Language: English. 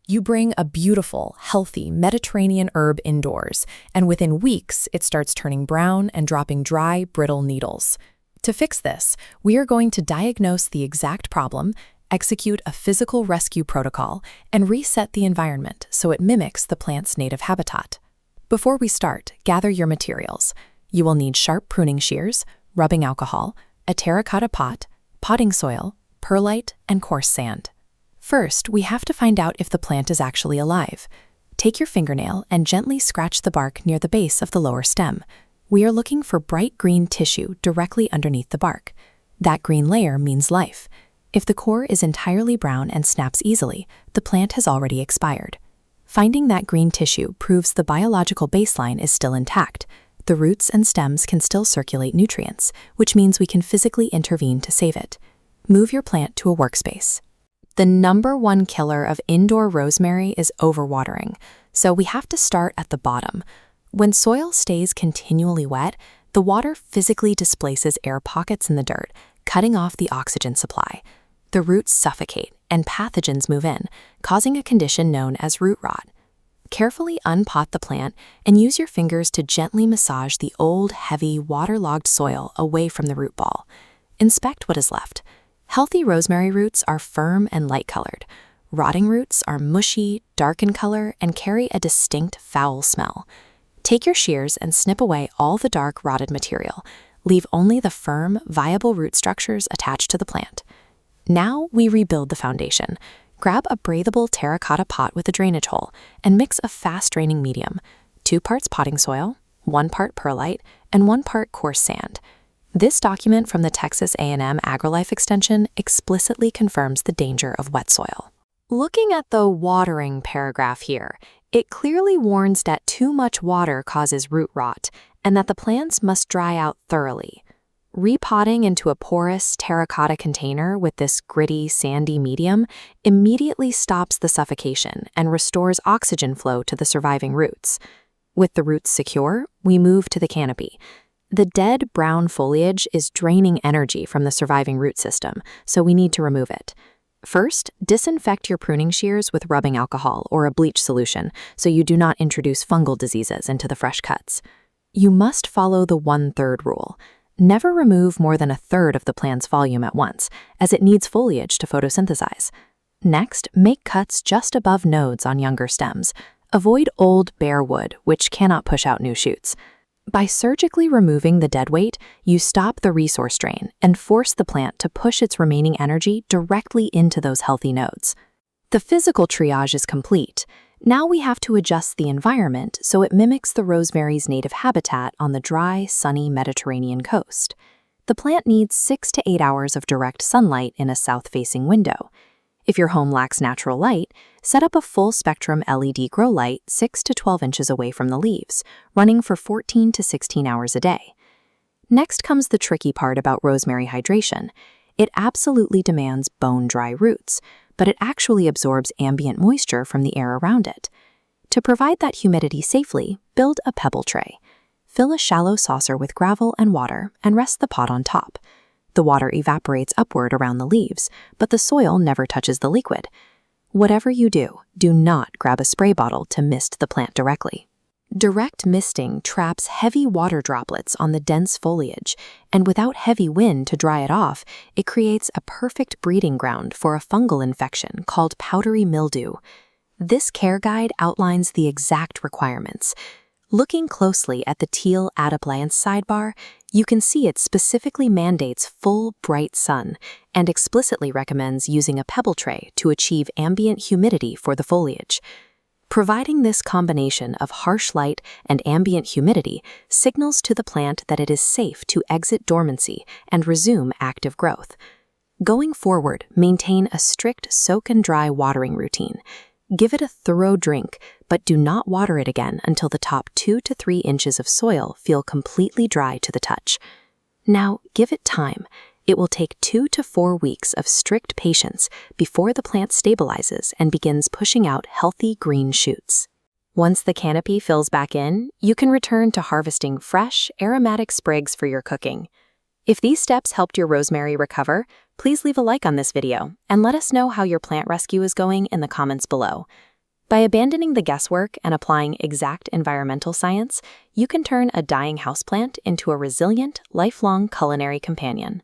You bring a beautiful, healthy Mediterranean herb indoors, and within weeks, it starts turning brown and dropping dry, brittle needles. To fix this, we are going to diagnose the exact problem, execute a physical rescue protocol, and reset the environment so it mimics the plant's native habitat. Before we start, gather your materials. You will need sharp pruning shears, rubbing alcohol, a terracotta pot, potting soil, perlite, and coarse sand. First, we have to find out if the plant is actually alive. Take your fingernail and gently scratch the bark near the base of the lower stem. We are looking for bright green tissue directly underneath the bark. That green layer means life. If the core is entirely brown and snaps easily, the plant has already expired. Finding that green tissue proves the biological baseline is still intact. The roots and stems can still circulate nutrients, which means we can physically intervene to save it. Move your plant to a workspace. The #1 killer of indoor rosemary is overwatering, so we have to start at the bottom. When soil stays continually wet, the water physically displaces air pockets in the dirt, cutting off the oxygen supply. The roots suffocate, and pathogens move in, causing a condition known as root rot. Carefully unpot the plant and use your fingers to gently massage the old, heavy, waterlogged soil away from the root ball. Inspect what is left. Healthy rosemary roots are firm and light-colored. Rotting roots are mushy, dark in color, and carry a distinct foul smell. Take your shears and snip away all the dark, rotted material. Leave only the firm, viable root structures attached to the plant. Now we rebuild the foundation. Grab a breathable terracotta pot with a drainage hole and mix a fast-draining medium, 2 parts potting soil, 1 part perlite, and 1 part coarse sand. This document from the Texas A&M AgriLife Extension explicitly confirms the danger of wet soil. Looking at the watering paragraph here, it clearly warns that too much water causes root rot and that the plants must dry out thoroughly. Repotting into a porous terracotta container with this gritty, sandy medium immediately stops the suffocation and restores oxygen flow to the surviving roots. With the roots secure, we move to the canopy. The dead brown foliage is draining energy from the surviving root system, so we need to remove it. First, disinfect your pruning shears with rubbing alcohol or a bleach solution so you do not introduce fungal diseases into the fresh cuts. You must follow the 1/3 rule. Never remove more than 1/3 of the plant's volume at once, as it needs foliage to photosynthesize. Next, make cuts just above nodes on younger stems. Avoid old, bare wood, which cannot push out new shoots. By surgically removing the dead weight, you stop the resource drain and force the plant to push its remaining energy directly into those healthy nodes. The physical triage is complete. Now we have to adjust the environment so it mimics the rosemary's native habitat on the dry, sunny Mediterranean coast. The plant needs 6 to 8 hours of direct sunlight in a south-facing window. If your home lacks natural light, set up a full-spectrum LED grow light 6 to 12 inches away from the leaves, running for 14 to 16 hours a day. Next comes the tricky part about rosemary hydration. It absolutely demands bone-dry roots, but it actually absorbs ambient moisture from the air around it. To provide that humidity safely, build a pebble tray. Fill a shallow saucer with gravel and water and rest the pot on top. The water evaporates upward around the leaves, but the soil never touches the liquid. Whatever you do, do not grab a spray bottle to mist the plant directly. Direct misting traps heavy water droplets on the dense foliage, and without heavy wind to dry it off, it creates a perfect breeding ground for a fungal infection called powdery mildew. This care guide outlines the exact requirements. Looking closely at the teal appliance sidebar, you can see it specifically mandates full, bright sun and explicitly recommends using a pebble tray to achieve ambient humidity for the foliage. Providing this combination of harsh light and ambient humidity signals to the plant that it is safe to exit dormancy and resume active growth. Going forward, maintain a strict soak and dry watering routine. Give it a thorough drink, but do not water it again until the top 2 to 3 inches of soil feel completely dry to the touch. Now, give it time. It will take 2 to 4 weeks of strict patience before the plant stabilizes and begins pushing out healthy green shoots. Once the canopy fills back in, you can return to harvesting fresh, aromatic sprigs for your cooking. If these steps helped your rosemary recover, please leave a like on this video and let us know how your plant rescue is going in the comments below. By abandoning the guesswork and applying exact environmental science, you can turn a dying houseplant into a resilient, lifelong culinary companion.